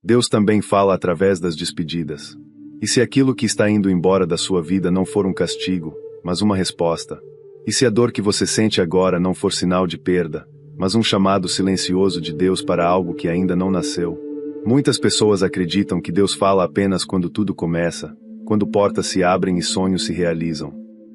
Deus também fala através das despedidas. E se aquilo que está indo embora da sua vida não for um castigo, mas uma resposta? E se a dor que você sente agora não for sinal de perda, mas um chamado silencioso de Deus para algo que ainda não nasceu? Muitas pessoas acreditam que Deus fala apenas quando tudo começa, quando portas se abrem e sonhos se realizam.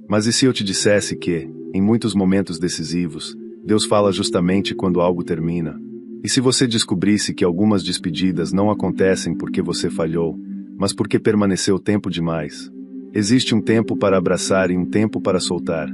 Mas e se eu te dissesse que, em muitos momentos decisivos, Deus fala justamente quando algo termina? E se você descobrisse que algumas despedidas não acontecem porque você falhou, mas porque permaneceu tempo demais? Existe um tempo para abraçar e um tempo para soltar.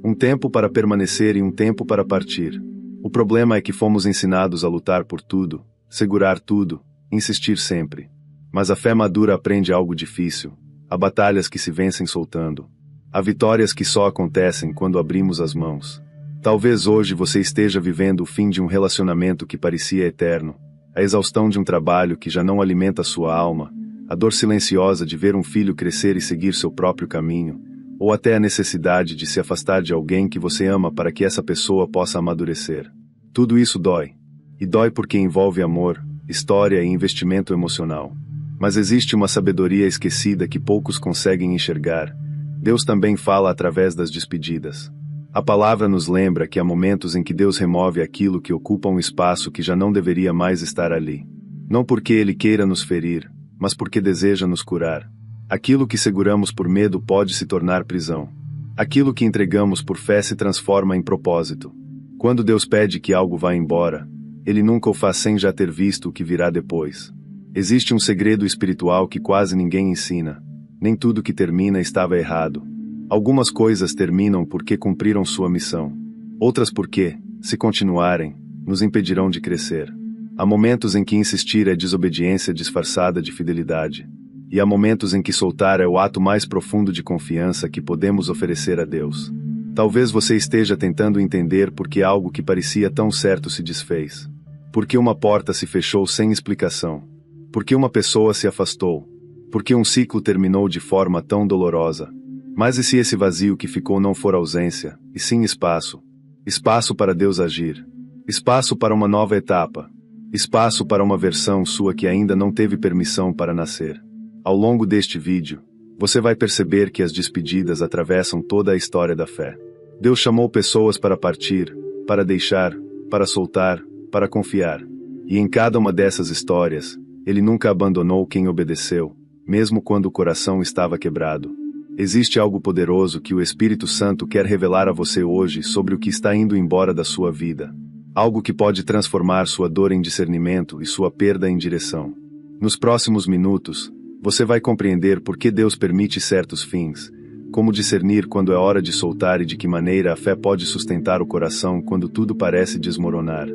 Um tempo para permanecer e um tempo para partir. O problema é que fomos ensinados a lutar por tudo, segurar tudo, insistir sempre. Mas a fé madura aprende algo difícil. Há batalhas que se vencem soltando. Há vitórias que só acontecem quando abrimos as mãos. Talvez hoje você esteja vivendo o fim de um relacionamento que parecia eterno, a exaustão de um trabalho que já não alimenta sua alma, a dor silenciosa de ver um filho crescer e seguir seu próprio caminho, ou até a necessidade de se afastar de alguém que você ama para que essa pessoa possa amadurecer. Tudo isso dói. E dói porque envolve amor, história e investimento emocional. Mas existe uma sabedoria esquecida que poucos conseguem enxergar. Deus também fala através das despedidas. A palavra nos lembra que há momentos em que Deus remove aquilo que ocupa um espaço que já não deveria mais estar ali. Não porque Ele queira nos ferir, mas porque deseja nos curar. Aquilo que seguramos por medo pode se tornar prisão. Aquilo que entregamos por fé se transforma em propósito. Quando Deus pede que algo vá embora, Ele nunca o faz sem já ter visto o que virá depois. Existe um segredo espiritual que quase ninguém ensina. Nem tudo que termina estava errado. Algumas coisas terminam porque cumpriram sua missão. Outras porque, se continuarem, nos impedirão de crescer. Há momentos em que insistir é desobediência disfarçada de fidelidade. E há momentos em que soltar é o ato mais profundo de confiança que podemos oferecer a Deus. Talvez você esteja tentando entender por que algo que parecia tão certo se desfez. Por que uma porta se fechou sem explicação. Por que uma pessoa se afastou. Por que um ciclo terminou de forma tão dolorosa. Mas e se esse vazio que ficou não for ausência, e sim espaço? Espaço para Deus agir. Espaço para uma nova etapa. Espaço para uma versão sua que ainda não teve permissão para nascer. Ao longo deste vídeo, você vai perceber que as despedidas atravessam toda a história da fé. Deus chamou pessoas para partir, para deixar, para soltar, para confiar. E em cada uma dessas histórias, Ele nunca abandonou quem obedeceu, mesmo quando o coração estava quebrado. Existe algo poderoso que o Espírito Santo quer revelar a você hoje sobre o que está indo embora da sua vida. Algo que pode transformar sua dor em discernimento e sua perda em direção. Nos próximos minutos, você vai compreender por que Deus permite certos fins, como discernir quando é hora de soltar e de que maneira a fé pode sustentar o coração quando tudo parece desmoronar.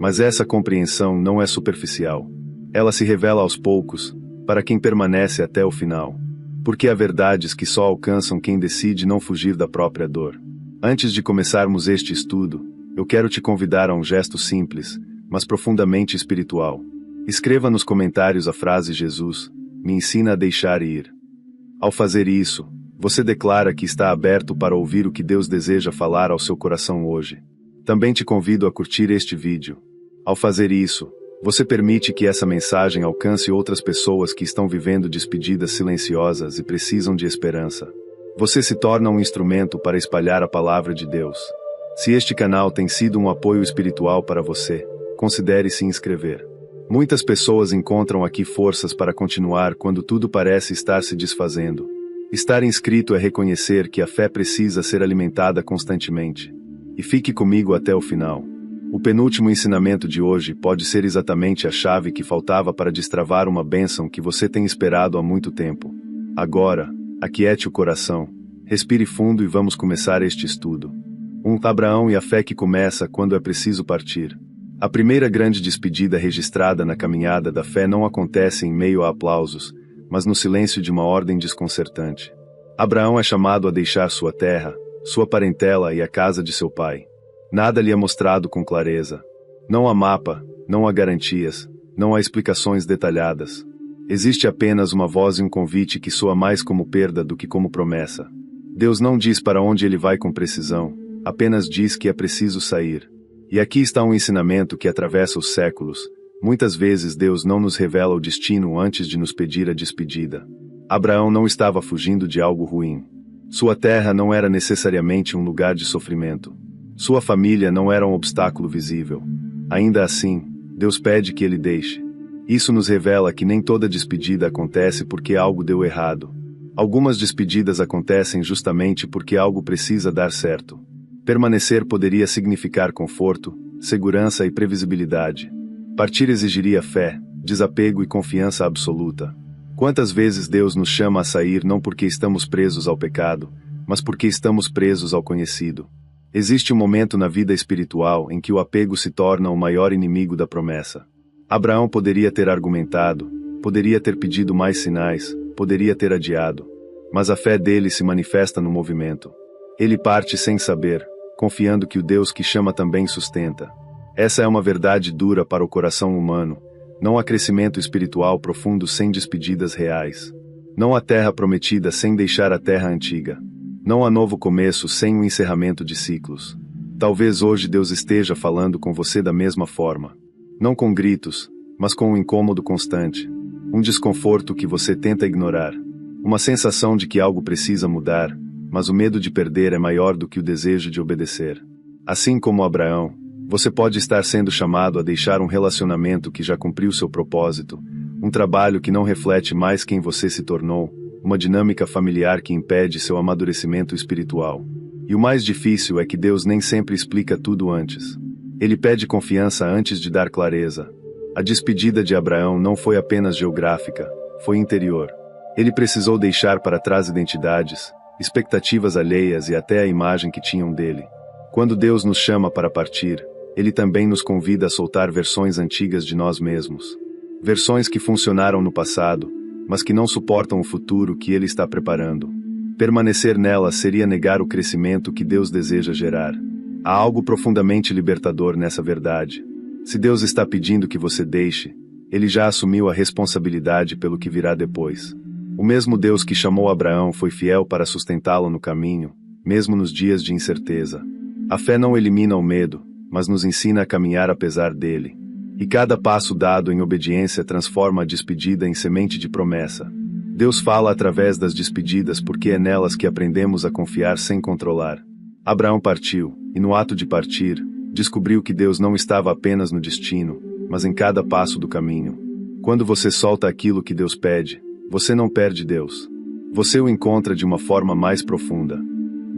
Mas essa compreensão não é superficial. Ela se revela aos poucos, para quem permanece até o final. Porque há verdades que só alcançam quem decide não fugir da própria dor. Antes de começarmos este estudo, eu quero te convidar a um gesto simples, mas profundamente espiritual. Escreva nos comentários a frase Jesus, me ensina a deixar ir. Ao fazer isso, você declara que está aberto para ouvir o que Deus deseja falar ao seu coração hoje. Também te convido a curtir este vídeo. Ao fazer isso, você permite que essa mensagem alcance outras pessoas que estão vivendo despedidas silenciosas e precisam de esperança. Você se torna um instrumento para espalhar a palavra de Deus. Se este canal tem sido um apoio espiritual para você, considere se inscrever. Muitas pessoas encontram aqui forças para continuar quando tudo parece estar se desfazendo. Estar inscrito é reconhecer que a fé precisa ser alimentada constantemente. E fique comigo até o final. O penúltimo ensinamento de hoje pode ser exatamente a chave que faltava para destravar uma bênção que você tem esperado há muito tempo. Agora, aquiete o coração, respire fundo e vamos começar este estudo. Abraão e a fé que começa quando é preciso partir. A primeira grande despedida registrada na caminhada da fé não acontece em meio a aplausos, mas no silêncio de uma ordem desconcertante. Abraão é chamado a deixar sua terra, sua parentela e a casa de seu pai. Nada lhe é mostrado com clareza. Não há mapa, não há garantias, não há explicações detalhadas. Existe apenas uma voz e um convite que soa mais como perda do que como promessa. Deus não diz para onde ele vai com precisão, apenas diz que é preciso sair. E aqui está um ensinamento que atravessa os séculos, Muitas vezes Deus não nos revela o destino antes de nos pedir a despedida. Abraão não estava fugindo de algo ruim. Sua terra não era necessariamente um lugar de sofrimento. Sua família não era um obstáculo visível. Ainda assim, Deus pede que ele deixe. Isso nos revela que nem toda despedida acontece porque algo deu errado. Algumas despedidas acontecem justamente porque algo precisa dar certo. Permanecer poderia significar conforto, segurança e previsibilidade. Partir exigiria fé, desapego e confiança absoluta. Quantas vezes Deus nos chama a sair não porque estamos presos ao pecado, mas porque estamos presos ao conhecido. Existe um momento na vida espiritual em que o apego se torna o maior inimigo da promessa. Abraão poderia ter argumentado, poderia ter pedido mais sinais, poderia ter adiado. Mas a fé dele se manifesta no movimento. Ele parte sem saber, confiando que o Deus que chama também sustenta. Essa é uma verdade dura para o coração humano. Não há crescimento espiritual profundo sem despedidas reais. Não há terra prometida sem deixar a terra antiga. Não há novo começo sem um encerramento de ciclos. Talvez hoje Deus esteja falando com você da mesma forma. Não com gritos, mas com um incômodo constante. Um desconforto que você tenta ignorar. Uma sensação de que algo precisa mudar, mas o medo de perder é maior do que o desejo de obedecer. Assim como Abraão, você pode estar sendo chamado a deixar um relacionamento que já cumpriu seu propósito, um trabalho que não reflete mais quem você se tornou, uma dinâmica familiar que impede seu amadurecimento espiritual. E o mais difícil é que Deus nem sempre explica tudo antes. Ele pede confiança antes de dar clareza. A despedida de Abraão não foi apenas geográfica, foi interior. Ele precisou deixar para trás identidades, expectativas alheias e até a imagem que tinham dele. Quando Deus nos chama para partir, Ele também nos convida a soltar versões antigas de nós mesmos. Versões que funcionaram no passado, mas que não suportam o futuro que Ele está preparando. Permanecer nelas seria negar o crescimento que Deus deseja gerar. Há algo profundamente libertador nessa verdade. Se Deus está pedindo que você deixe, Ele já assumiu a responsabilidade pelo que virá depois. O mesmo Deus que chamou Abraão foi fiel para sustentá-lo no caminho, mesmo nos dias de incerteza. A fé não elimina o medo, mas nos ensina a caminhar apesar dele. E cada passo dado em obediência transforma a despedida em semente de promessa. Deus fala através das despedidas porque é nelas que aprendemos a confiar sem controlar. Abraão partiu, e no ato de partir, descobriu que Deus não estava apenas no destino, mas em cada passo do caminho. Quando você solta aquilo que Deus pede, você não perde Deus. Você o encontra de uma forma mais profunda.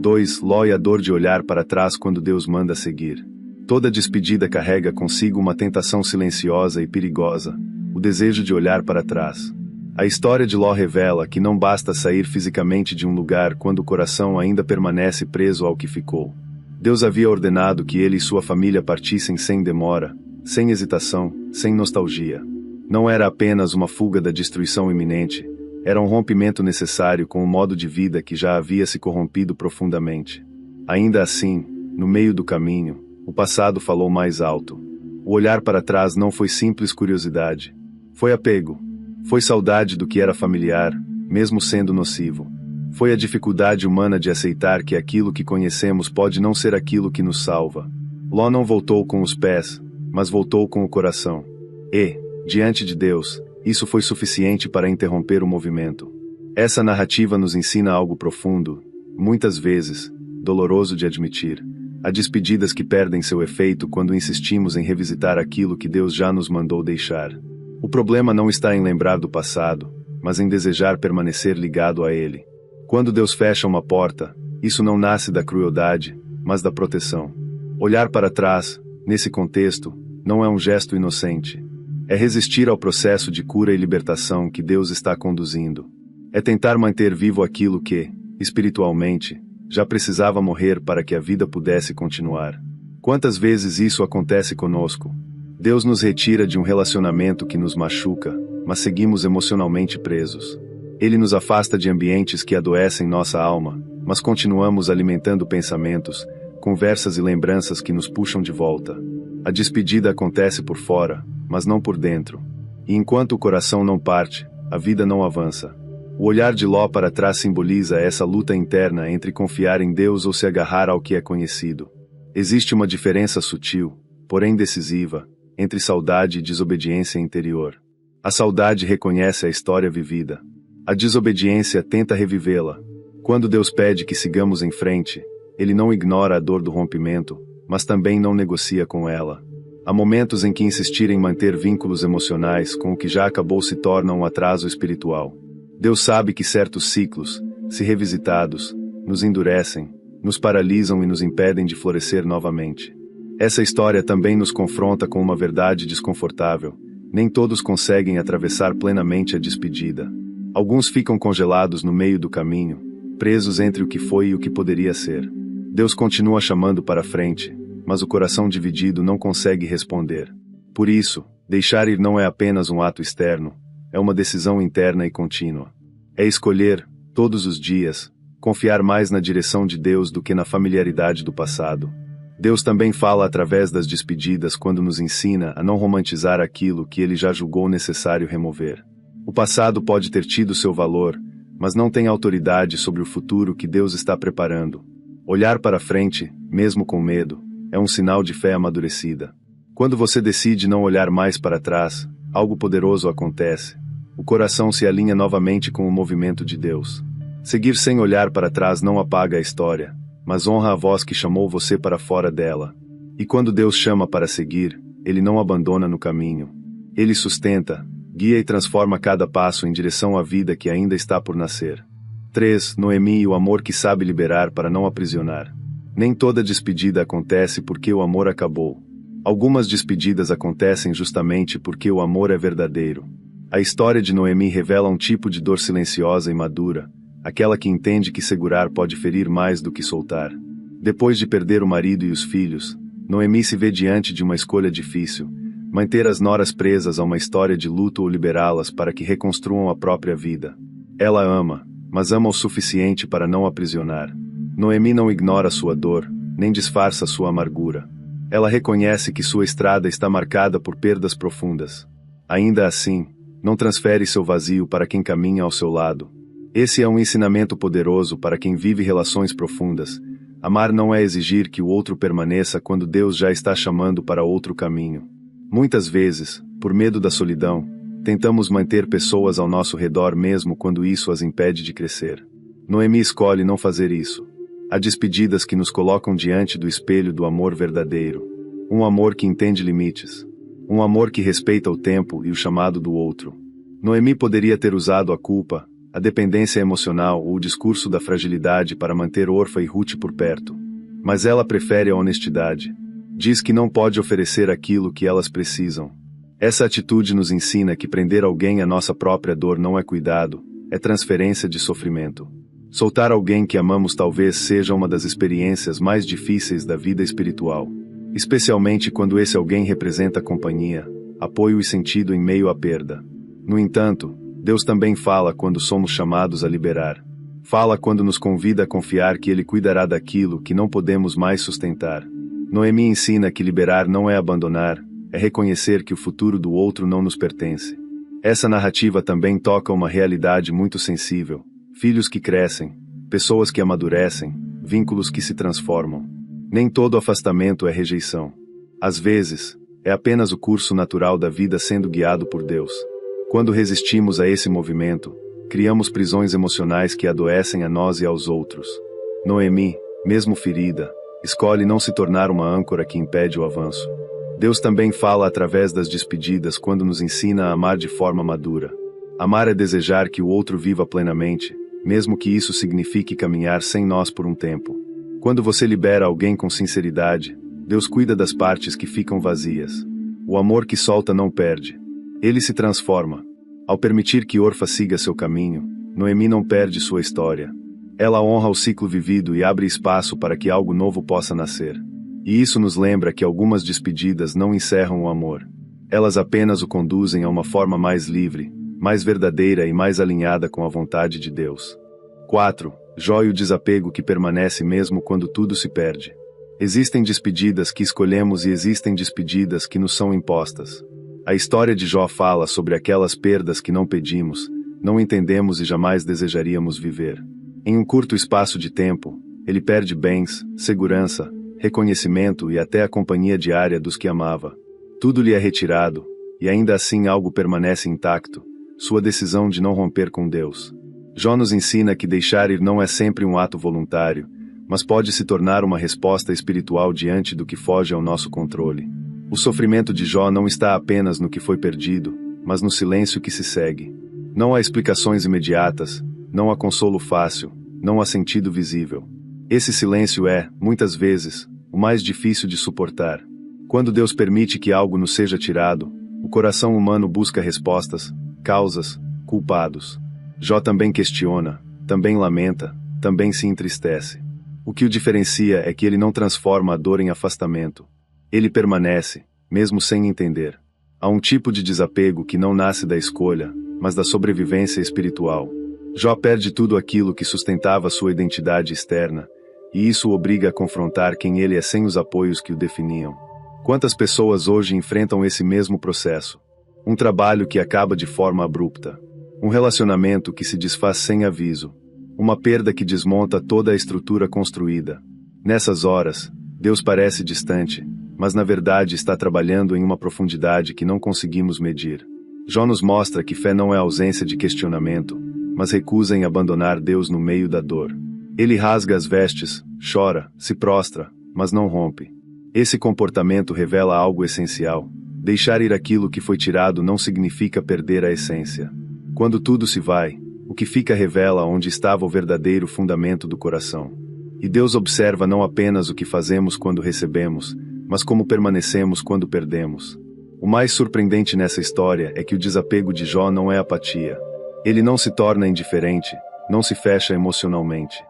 2. Ló e a dor de olhar para trás quando Deus manda seguir. Toda despedida carrega consigo uma tentação silenciosa e perigosa, o desejo de olhar para trás. A história de Ló revela que não basta sair fisicamente de um lugar quando o coração ainda permanece preso ao que ficou. Deus havia ordenado que ele e sua família partissem sem demora, sem hesitação, sem nostalgia. Não era apenas uma fuga da destruição iminente, era um rompimento necessário com um modo de vida que já havia se corrompido profundamente. Ainda assim, no meio do caminho, o passado falou mais alto. O olhar para trás não foi simples curiosidade. Foi apego. Foi saudade do que era familiar, mesmo sendo nocivo. Foi a dificuldade humana de aceitar que aquilo que conhecemos pode não ser aquilo que nos salva. Ló não voltou com os pés, mas voltou com o coração. E, diante de Deus, isso foi suficiente para interromper o movimento. Essa narrativa nos ensina algo profundo, muitas vezes, doloroso de admitir. Há despedidas que perdem seu efeito quando insistimos em revisitar aquilo que Deus já nos mandou deixar. O problema não está em lembrar do passado, mas em desejar permanecer ligado a ele. Quando Deus fecha uma porta, isso não nasce da crueldade, mas da proteção. Olhar para trás, nesse contexto, não é um gesto inocente. É resistir ao processo de cura e libertação que Deus está conduzindo. É tentar manter vivo aquilo que, espiritualmente, já precisava morrer para que a vida pudesse continuar. Quantas vezes isso acontece conosco? Deus nos retira de um relacionamento que nos machuca, mas seguimos emocionalmente presos. Ele nos afasta de ambientes que adoecem nossa alma, mas continuamos alimentando pensamentos, conversas e lembranças que nos puxam de volta. A despedida acontece por fora, mas não por dentro. E enquanto o coração não parte, a vida não avança. O olhar de Ló para trás simboliza essa luta interna entre confiar em Deus ou se agarrar ao que é conhecido. Existe uma diferença sutil, porém decisiva, entre saudade e desobediência interior. A saudade reconhece a história vivida. A desobediência tenta revivê-la. Quando Deus pede que sigamos em frente, Ele não ignora a dor do rompimento, mas também não negocia com ela. Há momentos em que insistir em manter vínculos emocionais com o que já acabou se torna um atraso espiritual. Deus sabe que certos ciclos, se revisitados, nos endurecem, nos paralisam e nos impedem de florescer novamente. Essa história também nos confronta com uma verdade desconfortável. Nem todos conseguem atravessar plenamente a despedida. Alguns ficam congelados no meio do caminho, presos entre o que foi e o que poderia ser. Deus continua chamando para frente, mas o coração dividido não consegue responder. Por isso, deixar ir não é apenas um ato externo, é uma decisão interna e contínua. É escolher, todos os dias, confiar mais na direção de Deus do que na familiaridade do passado. Deus também fala através das despedidas quando nos ensina a não romantizar aquilo que Ele já julgou necessário remover. O passado pode ter tido seu valor, mas não tem autoridade sobre o futuro que Deus está preparando. Olhar para frente, mesmo com medo, é um sinal de fé amadurecida. Quando você decide não olhar mais para trás, algo poderoso acontece. O coração se alinha novamente com o movimento de Deus. Seguir sem olhar para trás não apaga a história, mas honra a voz que chamou você para fora dela. E quando Deus chama para seguir, Ele não abandona no caminho. Ele sustenta, guia e transforma cada passo em direção à vida que ainda está por nascer. 3. Noemi e o amor que sabe liberar para não aprisionar. Nem toda despedida acontece porque o amor acabou. Algumas despedidas acontecem justamente porque o amor é verdadeiro. A história de Noemi revela um tipo de dor silenciosa e madura, aquela que entende que segurar pode ferir mais do que soltar. Depois de perder o marido e os filhos, Noemi se vê diante de uma escolha difícil: manter as noras presas a uma história de luto ou liberá-las para que reconstruam a própria vida. Ela ama, mas ama o suficiente para não aprisionar. Noemi não ignora sua dor, nem disfarça sua amargura. Ela reconhece que sua estrada está marcada por perdas profundas. Ainda assim, não transfere seu vazio para quem caminha ao seu lado. Esse é um ensinamento poderoso para quem vive relações profundas. Amar não é exigir que o outro permaneça quando Deus já está chamando para outro caminho. Muitas vezes, por medo da solidão, tentamos manter pessoas ao nosso redor mesmo quando isso as impede de crescer. Noemi escolhe não fazer isso. Há despedidas que nos colocam diante do espelho do amor verdadeiro. Um amor que entende limites. Um amor que respeita o tempo e o chamado do outro. Noemi poderia ter usado a culpa, a dependência emocional ou o discurso da fragilidade para manter Orfa e Ruth por perto. Mas ela prefere a honestidade. Diz que não pode oferecer aquilo que elas precisam. Essa atitude nos ensina que prender alguém à nossa própria dor não é cuidado, é transferência de sofrimento. Soltar alguém que amamos talvez seja uma das experiências mais difíceis da vida espiritual. Especialmente quando esse alguém representa companhia, apoio e sentido em meio à perda. No entanto, Deus também fala quando somos chamados a liberar. Fala quando nos convida a confiar que Ele cuidará daquilo que não podemos mais sustentar. Noemi ensina que liberar não é abandonar, é reconhecer que o futuro do outro não nos pertence. Essa narrativa também toca uma realidade muito sensível. Filhos que crescem, pessoas que amadurecem, vínculos que se transformam. Nem todo afastamento é rejeição. Às vezes, é apenas o curso natural da vida sendo guiado por Deus. Quando resistimos a esse movimento, criamos prisões emocionais que adoecem a nós e aos outros. Noemi, mesmo ferida, escolhe não se tornar uma âncora que impede o avanço. Deus também fala através das despedidas quando nos ensina a amar de forma madura. Amar é desejar que o outro viva plenamente, mesmo que isso signifique caminhar sem nós por um tempo. Quando você libera alguém com sinceridade, Deus cuida das partes que ficam vazias. O amor que solta não perde. Ele se transforma. Ao permitir que Orfa siga seu caminho, Noemi não perde sua história. Ela honra o ciclo vivido e abre espaço para que algo novo possa nascer. E isso nos lembra que algumas despedidas não encerram o amor. Elas apenas o conduzem a uma forma mais livre, mais verdadeira e mais alinhada com a vontade de Deus. 4. Jó e o desapego que permanece mesmo quando tudo se perde. Existem despedidas que escolhemos e existem despedidas que nos são impostas. A história de Jó fala sobre aquelas perdas que não pedimos, não entendemos e jamais desejaríamos viver. Em um curto espaço de tempo, ele perde bens, segurança, reconhecimento e até a companhia diária dos que amava. Tudo lhe é retirado, e ainda assim algo permanece intacto, sua decisão de não romper com Deus. Jó nos ensina que deixar ir não é sempre um ato voluntário, mas pode se tornar uma resposta espiritual diante do que foge ao nosso controle. O sofrimento de Jó não está apenas no que foi perdido, mas no silêncio que se segue. Não há explicações imediatas, não há consolo fácil, não há sentido visível. Esse silêncio é, muitas vezes, o mais difícil de suportar. Quando Deus permite que algo nos seja tirado, o coração humano busca respostas, causas, culpados. Jó também questiona, também lamenta, também se entristece. O que o diferencia é que ele não transforma a dor em afastamento. Ele permanece, mesmo sem entender. Há um tipo de desapego que não nasce da escolha, mas da sobrevivência espiritual. Jó perde tudo aquilo que sustentava sua identidade externa, e isso o obriga a confrontar quem ele é sem os apoios que o definiam. Quantas pessoas hoje enfrentam esse mesmo processo? Um trabalho que acaba de forma abrupta. Um relacionamento que se desfaz sem aviso. Uma perda que desmonta toda a estrutura construída. Nessas horas, Deus parece distante, mas na verdade está trabalhando em uma profundidade que não conseguimos medir. Jó nos mostra que fé não é ausência de questionamento, mas recusa em abandonar Deus no meio da dor. Ele rasga as vestes, chora, se prostra, mas não rompe. Esse comportamento revela algo essencial. Deixar ir aquilo que foi tirado não significa perder a essência. Quando tudo se vai, o que fica revela onde estava o verdadeiro fundamento do coração. E Deus observa não apenas o que fazemos quando recebemos, mas como permanecemos quando perdemos. O mais surpreendente nessa história é que o desapego de Jó não é apatia. Ele não se torna indiferente, não se fecha emocionalmente.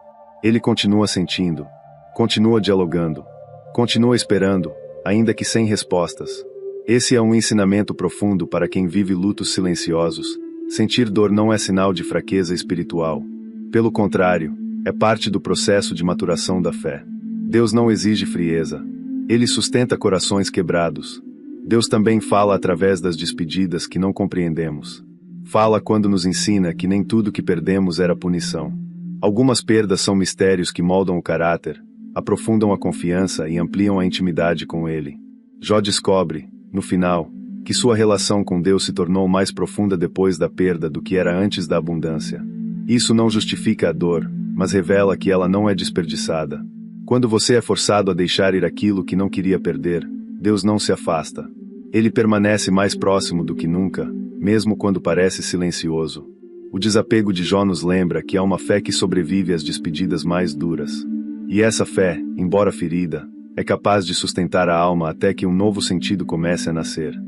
Ele continua sentindo, continua dialogando, continua esperando, ainda que sem respostas. Esse é um ensinamento profundo para quem vive lutos silenciosos. Sentir dor não é sinal de fraqueza espiritual. Pelo contrário, é parte do processo de maturação da fé. Deus não exige frieza. Ele sustenta corações quebrados. Deus também fala através das despedidas que não compreendemos. Fala quando nos ensina que nem tudo que perdemos era punição. Algumas perdas são mistérios que moldam o caráter, aprofundam a confiança e ampliam a intimidade com Ele. Jó descobre, no final, que sua relação com Deus se tornou mais profunda depois da perda do que era antes da abundância. Isso não justifica a dor, mas revela que ela não é desperdiçada. Quando você é forçado a deixar ir aquilo que não queria perder, Deus não se afasta. Ele permanece mais próximo do que nunca, mesmo quando parece silencioso. O desapego de Jó nos lembra que há uma fé que sobrevive às despedidas mais duras. E essa fé, embora ferida, é capaz de sustentar a alma até que um novo sentido comece a nascer.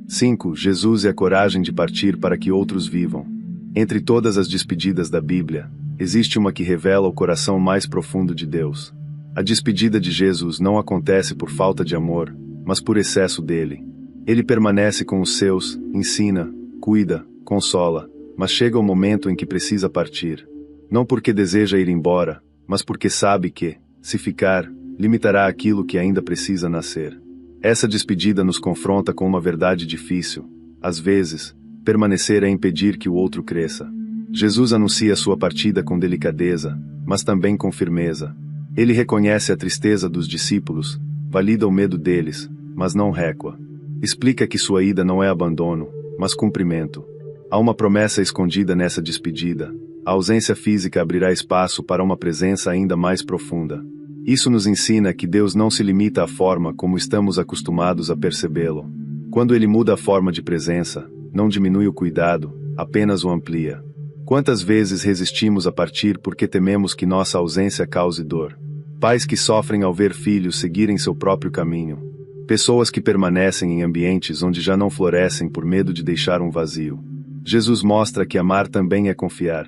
5. Jesus e a coragem de partir para que outros vivam. Entre todas as despedidas da Bíblia, existe uma que revela o coração mais profundo de Deus. A despedida de Jesus não acontece por falta de amor, mas por excesso dele. Ele permanece com os seus, ensina, cuida, consola, mas chega o momento em que precisa partir. Não porque deseja ir embora, mas porque sabe que, se ficar, limitará aquilo que ainda precisa nascer. Essa despedida nos confronta com uma verdade difícil. Às vezes, permanecer é impedir que o outro cresça. Jesus anuncia sua partida com delicadeza, mas também com firmeza. Ele reconhece a tristeza dos discípulos, valida o medo deles, mas não recua. Explica que sua ida não é abandono, mas cumprimento. Há uma promessa escondida nessa despedida. A ausência física abrirá espaço para uma presença ainda mais profunda. Isso nos ensina que Deus não se limita à forma como estamos acostumados a percebê-lo. Quando Ele muda a forma de presença, não diminui o cuidado, apenas o amplia. Quantas vezes resistimos a partir porque tememos que nossa ausência cause dor? Pais que sofrem ao ver filhos seguirem seu próprio caminho. Pessoas que permanecem em ambientes onde já não florescem por medo de deixar um vazio. Jesus mostra que amar também é confiar.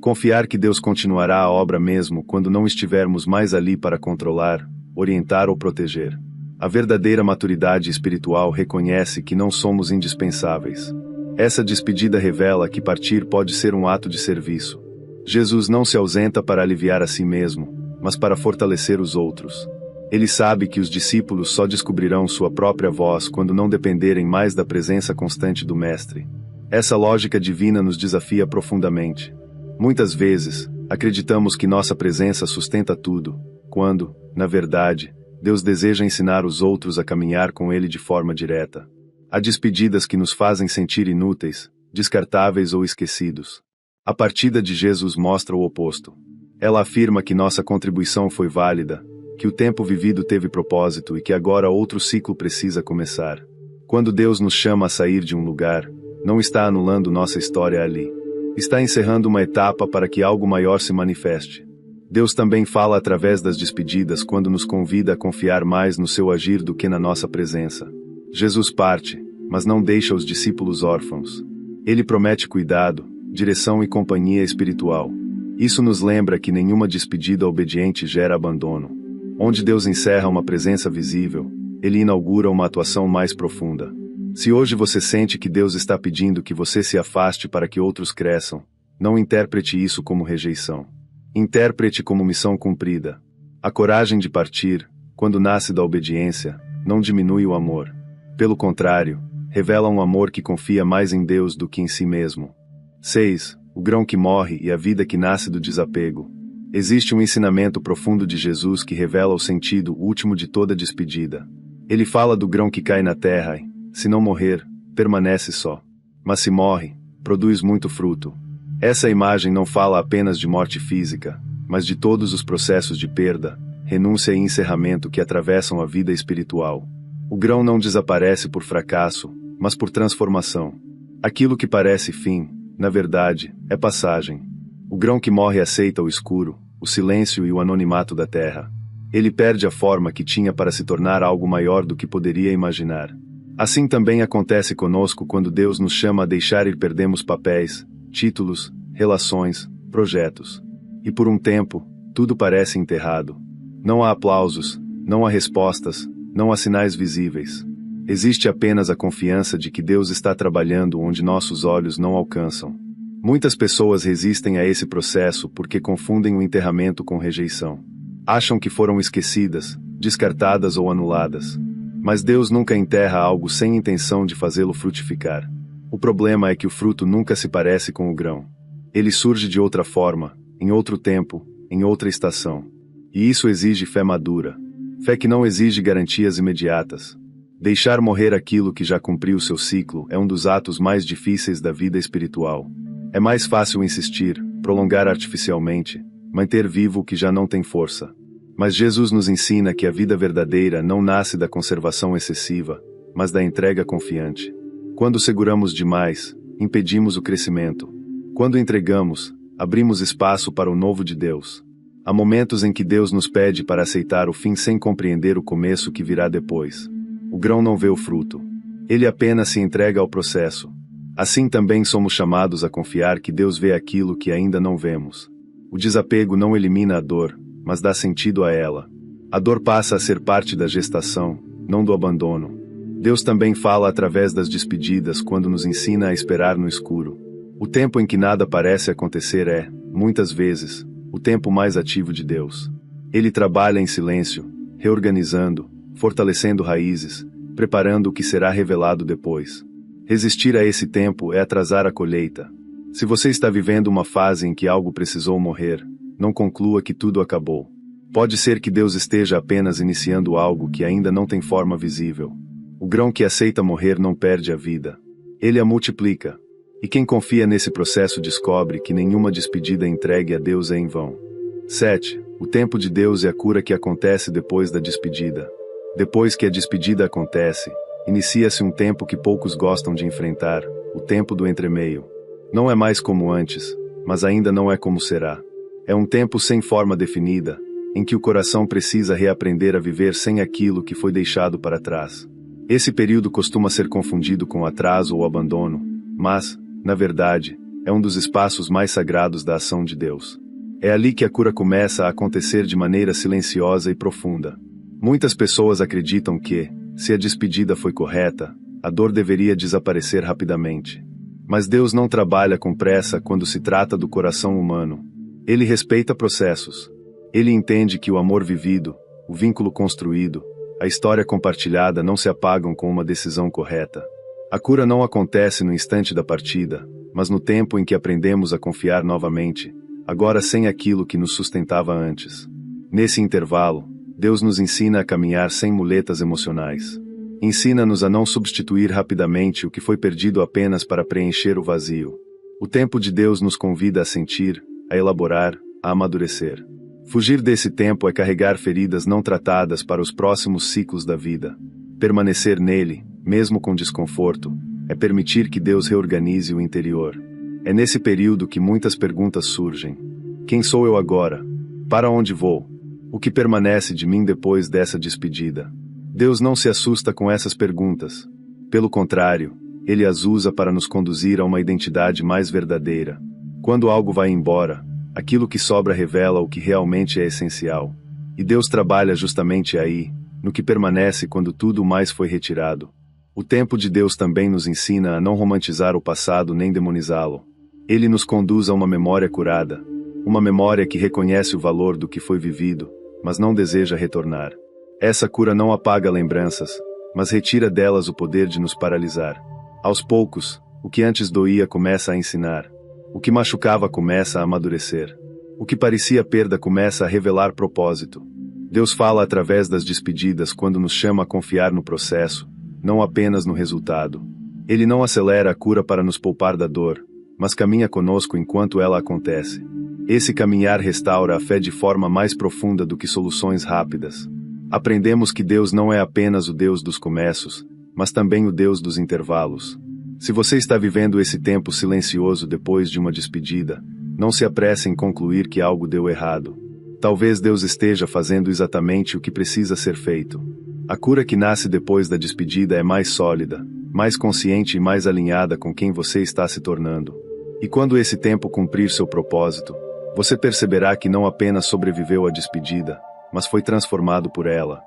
Confiar que Deus continuará a obra mesmo quando não estivermos mais ali para controlar, orientar ou proteger. A verdadeira maturidade espiritual reconhece que não somos indispensáveis. Essa despedida revela que partir pode ser um ato de serviço. Jesus não se ausenta para aliviar a si mesmo, mas para fortalecer os outros. Ele sabe que os discípulos só descobrirão sua própria voz quando não dependerem mais da presença constante do Mestre. Essa lógica divina nos desafia profundamente. Muitas vezes, acreditamos que nossa presença sustenta tudo, quando, na verdade, Deus deseja ensinar os outros a caminhar com Ele de forma direta. Há despedidas que nos fazem sentir inúteis, descartáveis ou esquecidos. A partida de Jesus mostra o oposto. Ela afirma que nossa contribuição foi válida, que o tempo vivido teve propósito e que agora outro ciclo precisa começar. Quando Deus nos chama a sair de um lugar, não está anulando nossa história ali. Está encerrando uma etapa para que algo maior se manifeste. Deus também fala através das despedidas quando nos convida a confiar mais no seu agir do que na nossa presença. Jesus parte, mas não deixa os discípulos órfãos. Ele promete cuidado, direção e companhia espiritual. Isso nos lembra que nenhuma despedida obediente gera abandono. Onde Deus encerra uma presença visível, Ele inaugura uma atuação mais profunda. Se hoje você sente que Deus está pedindo que você se afaste para que outros cresçam, não interprete isso como rejeição. Interprete como missão cumprida. A coragem de partir, quando nasce da obediência, não diminui o amor. Pelo contrário, revela um amor que confia mais em Deus do que em si mesmo. 6. O grão que morre e a vida que nasce do desapego. Existe um ensinamento profundo de Jesus que revela o sentido último de toda despedida. Ele fala do grão que cai na terra e, se não morrer, permanece só. Mas se morre, produz muito fruto. Essa imagem não fala apenas de morte física, mas de todos os processos de perda, renúncia e encerramento que atravessam a vida espiritual. O grão não desaparece por fracasso, mas por transformação. Aquilo que parece fim, na verdade, é passagem. O grão que morre aceita o escuro, o silêncio e o anonimato da terra. Ele perde a forma que tinha para se tornar algo maior do que poderia imaginar. Assim também acontece conosco quando Deus nos chama a deixar ir, perdemos papéis, títulos, relações, projetos. E por um tempo, tudo parece enterrado. Não há aplausos, não há respostas, não há sinais visíveis. Existe apenas a confiança de que Deus está trabalhando onde nossos olhos não alcançam. Muitas pessoas resistem a esse processo porque confundem o enterramento com rejeição. Acham que foram esquecidas, descartadas ou anuladas. Mas Deus nunca enterra algo sem intenção de fazê-lo frutificar. O problema é que o fruto nunca se parece com o grão. Ele surge de outra forma, em outro tempo, em outra estação. E isso exige fé madura. Fé que não exige garantias imediatas. Deixar morrer aquilo que já cumpriu seu ciclo é um dos atos mais difíceis da vida espiritual. É mais fácil insistir, prolongar artificialmente, manter vivo o que já não tem força. Mas Jesus nos ensina que a vida verdadeira não nasce da conservação excessiva, mas da entrega confiante. Quando seguramos demais, impedimos o crescimento. Quando entregamos, abrimos espaço para o novo de Deus. Há momentos em que Deus nos pede para aceitar o fim sem compreender o começo que virá depois. O grão não vê o fruto. Ele apenas se entrega ao processo. Assim também somos chamados a confiar que Deus vê aquilo que ainda não vemos. O desapego não elimina a dor, mas dá sentido a ela. A dor passa a ser parte da gestação, não do abandono. Deus também fala através das despedidas quando nos ensina a esperar no escuro. O tempo em que nada parece acontecer é, muitas vezes, o tempo mais ativo de Deus. Ele trabalha em silêncio, reorganizando, fortalecendo raízes, preparando o que será revelado depois. Resistir a esse tempo é atrasar a colheita. Se você está vivendo uma fase em que algo precisou morrer, não conclua que tudo acabou. Pode ser que Deus esteja apenas iniciando algo que ainda não tem forma visível. O grão que aceita morrer não perde a vida. Ele a multiplica. E quem confia nesse processo descobre que nenhuma despedida entregue a Deus é em vão. 7. O tempo de Deus é a cura que acontece depois da despedida. Depois que a despedida acontece, inicia-se um tempo que poucos gostam de enfrentar, o tempo do entremeio. Não é mais como antes, mas ainda não é como será. É um tempo sem forma definida, em que o coração precisa reaprender a viver sem aquilo que foi deixado para trás. Esse período costuma ser confundido com atraso ou abandono, mas, na verdade, é um dos espaços mais sagrados da ação de Deus. É ali que a cura começa a acontecer de maneira silenciosa e profunda. Muitas pessoas acreditam que, se a despedida foi correta, a dor deveria desaparecer rapidamente. Mas Deus não trabalha com pressa quando se trata do coração humano. Ele respeita processos. Ele entende que o amor vivido, o vínculo construído, a história compartilhada não se apagam com uma decisão correta. A cura não acontece no instante da partida, mas no tempo em que aprendemos a confiar novamente, agora sem aquilo que nos sustentava antes. Nesse intervalo, Deus nos ensina a caminhar sem muletas emocionais. Ensina-nos a não substituir rapidamente o que foi perdido apenas para preencher o vazio. O tempo de Deus nos convida a sentir, a elaborar, a amadurecer. Fugir desse tempo é carregar feridas não tratadas para os próximos ciclos da vida. Permanecer nele, mesmo com desconforto, é permitir que Deus reorganize o interior. É nesse período que muitas perguntas surgem. Quem sou eu agora? Para onde vou? O que permanece de mim depois dessa despedida? Deus não se assusta com essas perguntas. Pelo contrário, Ele as usa para nos conduzir a uma identidade mais verdadeira. Quando algo vai embora, aquilo que sobra revela o que realmente é essencial. E Deus trabalha justamente aí, no que permanece quando tudo mais foi retirado. O tempo de Deus também nos ensina a não romantizar o passado nem demonizá-lo. Ele nos conduz a uma memória curada, uma memória que reconhece o valor do que foi vivido, mas não deseja retornar. Essa cura não apaga lembranças, mas retira delas o poder de nos paralisar. Aos poucos, o que antes doía começa a ensinar. O que machucava começa a amadurecer. O que parecia perda começa a revelar propósito. Deus fala através das despedidas quando nos chama a confiar no processo, não apenas no resultado. Ele não acelera a cura para nos poupar da dor, mas caminha conosco enquanto ela acontece. Esse caminhar restaura a fé de forma mais profunda do que soluções rápidas. Aprendemos que Deus não é apenas o Deus dos começos, mas também o Deus dos intervalos. Se você está vivendo esse tempo silencioso depois de uma despedida, não se apresse em concluir que algo deu errado. Talvez Deus esteja fazendo exatamente o que precisa ser feito. A cura que nasce depois da despedida é mais sólida, mais consciente e mais alinhada com quem você está se tornando. E quando esse tempo cumprir seu propósito, você perceberá que não apenas sobreviveu à despedida, mas foi transformado por ela.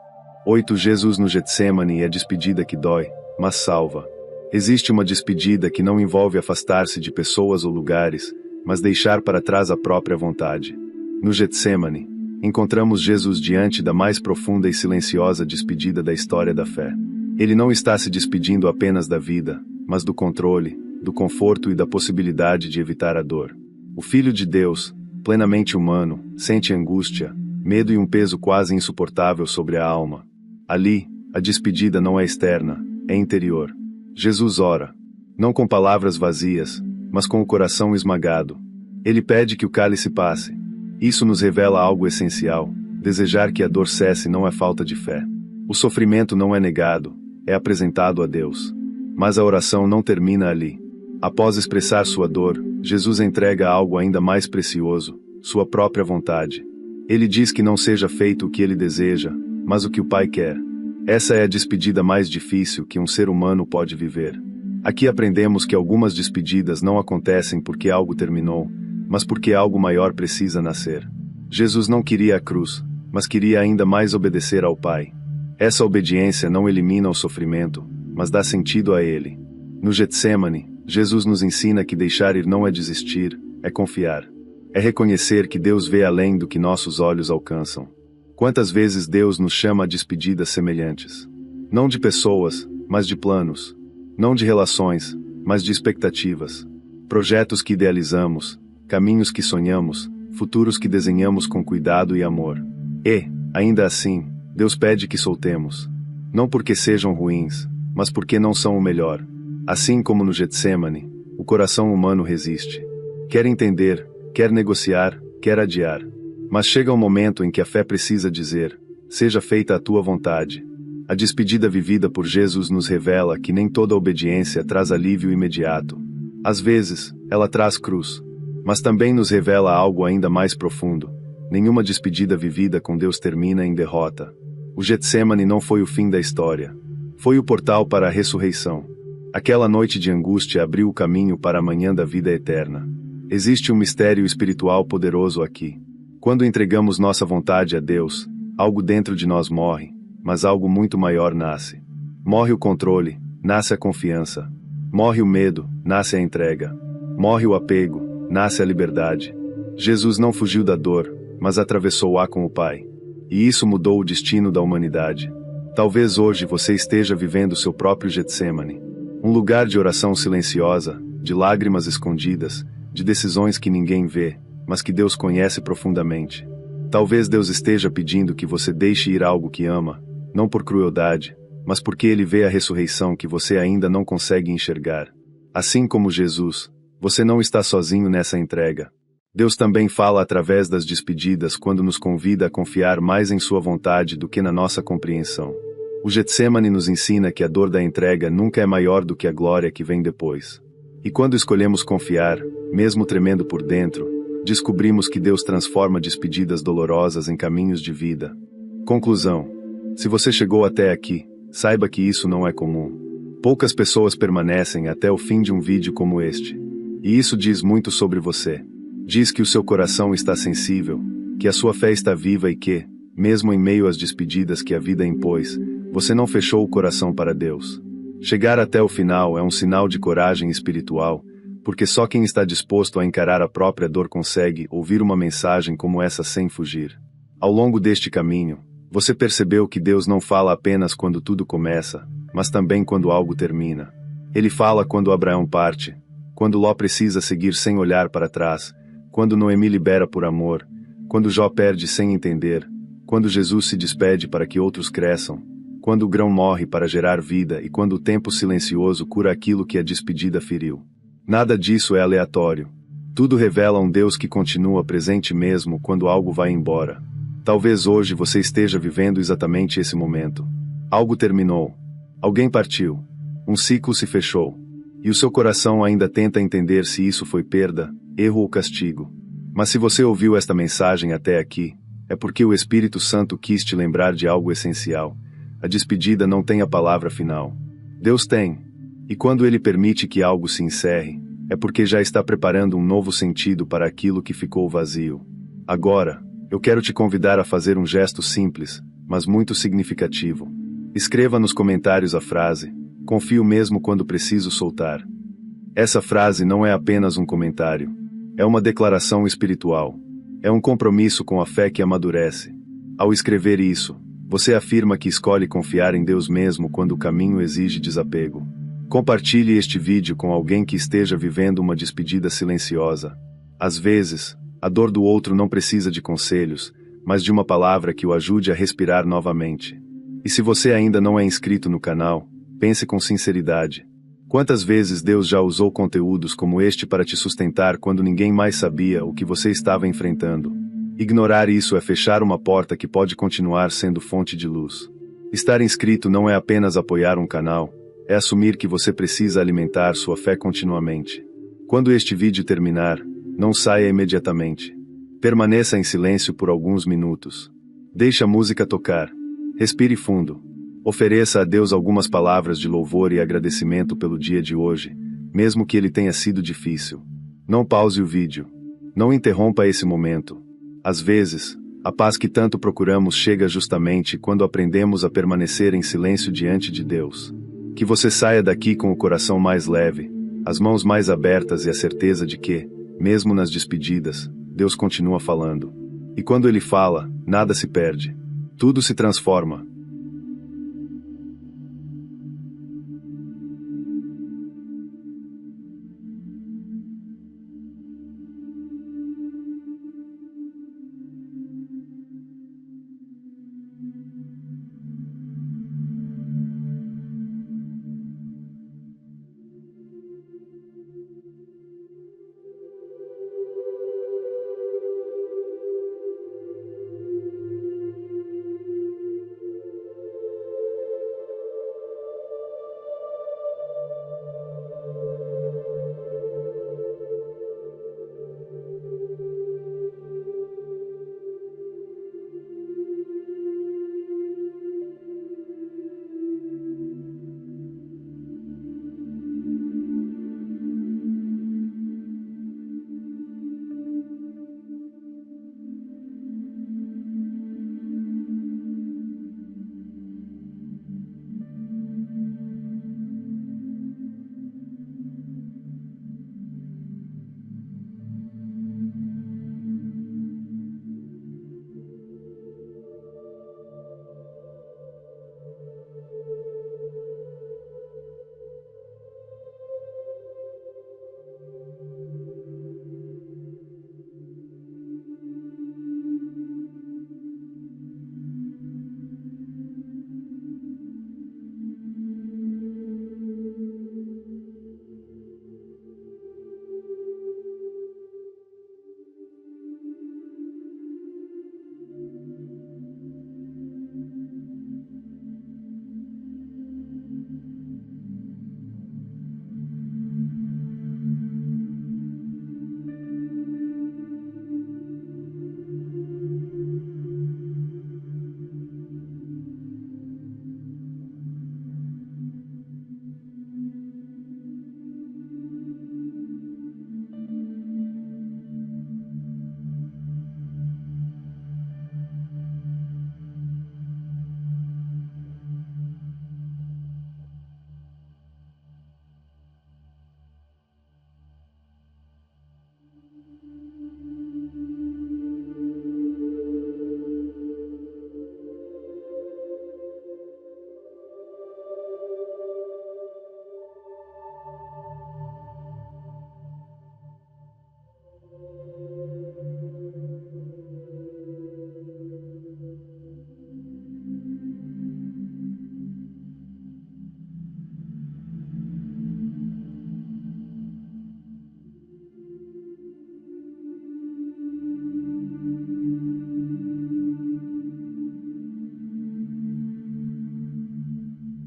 8. Jesus no Getsêmani é a despedida que dói, mas salva. Existe uma despedida que não envolve afastar-se de pessoas ou lugares, mas deixar para trás a própria vontade. No Getsêmani, encontramos Jesus diante da mais profunda e silenciosa despedida da história da fé. Ele não está se despedindo apenas da vida, mas do controle, do conforto e da possibilidade de evitar a dor. O Filho de Deus, plenamente humano, sente angústia, medo e um peso quase insuportável sobre a alma. Ali, a despedida não é externa, é interior. Jesus ora, não com palavras vazias, mas com o coração esmagado. Ele pede que o cálice passe. Isso nos revela algo essencial. Desejar que a dor cesse não é falta de fé. O sofrimento não é negado, é apresentado a Deus. Mas a oração não termina ali. Após expressar sua dor, Jesus entrega algo ainda mais precioso, sua própria vontade. Ele diz que não seja feito o que ele deseja, mas o que o Pai quer. Essa é a despedida mais difícil que um ser humano pode viver. Aqui aprendemos que algumas despedidas não acontecem porque algo terminou, mas porque algo maior precisa nascer. Jesus não queria a cruz, mas queria ainda mais obedecer ao Pai. Essa obediência não elimina o sofrimento, mas dá sentido a ele. No Getsêmani, Jesus nos ensina que deixar ir não é desistir, é confiar. É reconhecer que Deus vê além do que nossos olhos alcançam. Quantas vezes Deus nos chama a despedidas semelhantes? Não de pessoas, mas de planos. Não de relações, mas de expectativas. Projetos que idealizamos, caminhos que sonhamos, futuros que desenhamos com cuidado e amor. E, ainda assim, Deus pede que soltemos. Não porque sejam ruins, mas porque não são o melhor. Assim como no Getsêmani, o coração humano resiste. Quer entender, quer negociar, quer adiar. Mas chega um momento em que a fé precisa dizer, seja feita a tua vontade. A despedida vivida por Jesus nos revela que nem toda obediência traz alívio imediato. Às vezes, ela traz cruz. Mas também nos revela algo ainda mais profundo. Nenhuma despedida vivida com Deus termina em derrota. O Getsêmani não foi o fim da história. Foi o portal para a ressurreição. Aquela noite de angústia abriu o caminho para a manhã da vida eterna. Existe um mistério espiritual poderoso aqui. Quando entregamos nossa vontade a Deus, algo dentro de nós morre, mas algo muito maior nasce. Morre o controle, nasce a confiança. Morre o medo, nasce a entrega. Morre o apego, nasce a liberdade. Jesus não fugiu da dor, mas atravessou-a com o Pai. E isso mudou o destino da humanidade. Talvez hoje você esteja vivendo seu próprio Getsêmani. Um lugar de oração silenciosa, de lágrimas escondidas, de decisões que ninguém vê, mas que Deus conhece profundamente. Talvez Deus esteja pedindo que você deixe ir algo que ama, não por crueldade, mas porque ele vê a ressurreição que você ainda não consegue enxergar. Assim como Jesus, você não está sozinho nessa entrega. Deus também fala através das despedidas quando nos convida a confiar mais em sua vontade do que na nossa compreensão. O Getsêmani nos ensina que a dor da entrega nunca é maior do que a glória que vem depois. E quando escolhemos confiar, mesmo tremendo por dentro, descobrimos que Deus transforma despedidas dolorosas em caminhos de vida. Conclusão: se você chegou até aqui, saiba que isso não é comum. Poucas pessoas permanecem até o fim de um vídeo como este. E isso diz muito sobre você. Diz que o seu coração está sensível, que a sua fé está viva e que, mesmo em meio às despedidas que a vida impôs, você não fechou o coração para Deus. Chegar até o final é um sinal de coragem espiritual, porque só quem está disposto a encarar a própria dor consegue ouvir uma mensagem como essa sem fugir. Ao longo deste caminho, você percebeu que Deus não fala apenas quando tudo começa, mas também quando algo termina. Ele fala quando Abraão parte, quando Ló precisa seguir sem olhar para trás, quando Noemi libera por amor, quando Jó perde sem entender, quando Jesus se despede para que outros cresçam, quando o grão morre para gerar vida e quando o tempo silencioso cura aquilo que a despedida feriu. Nada disso é aleatório. Tudo revela um Deus que continua presente mesmo quando algo vai embora. Talvez hoje você esteja vivendo exatamente esse momento. Algo terminou. Alguém partiu. Um ciclo se fechou. E o seu coração ainda tenta entender se isso foi perda, erro ou castigo. Mas se você ouviu esta mensagem até aqui, é porque o Espírito Santo quis te lembrar de algo essencial. A despedida não tem a palavra final. Deus tem. E quando Ele permite que algo se encerre, é porque já está preparando um novo sentido para aquilo que ficou vazio. Agora, eu quero te convidar a fazer um gesto simples, mas muito significativo. Escreva nos comentários a frase: confio mesmo quando preciso soltar. Essa frase não é apenas um comentário. É uma declaração espiritual. É um compromisso com a fé que amadurece. Ao escrever isso, você afirma que escolhe confiar em Deus mesmo quando o caminho exige desapego. Compartilhe este vídeo com alguém que esteja vivendo uma despedida silenciosa. Às vezes, a dor do outro não precisa de conselhos, mas de uma palavra que o ajude a respirar novamente. E se você ainda não é inscrito no canal, pense com sinceridade. Quantas vezes Deus já usou conteúdos como este para te sustentar quando ninguém mais sabia o que você estava enfrentando? Ignorar isso é fechar uma porta que pode continuar sendo fonte de luz. Estar inscrito não é apenas apoiar um canal, é assumir que você precisa alimentar sua fé continuamente. Quando este vídeo terminar, não saia imediatamente. Permaneça em silêncio por alguns minutos. Deixe a música tocar. Respire fundo. Ofereça a Deus algumas palavras de louvor e agradecimento pelo dia de hoje, mesmo que ele tenha sido difícil. Não pause o vídeo. Não interrompa esse momento. Às vezes, a paz que tanto procuramos chega justamente quando aprendemos a permanecer em silêncio diante de Deus. Que você saia daqui com o coração mais leve, as mãos mais abertas e a certeza de que, mesmo nas despedidas, Deus continua falando. E quando Ele fala, nada se perde. Tudo se transforma.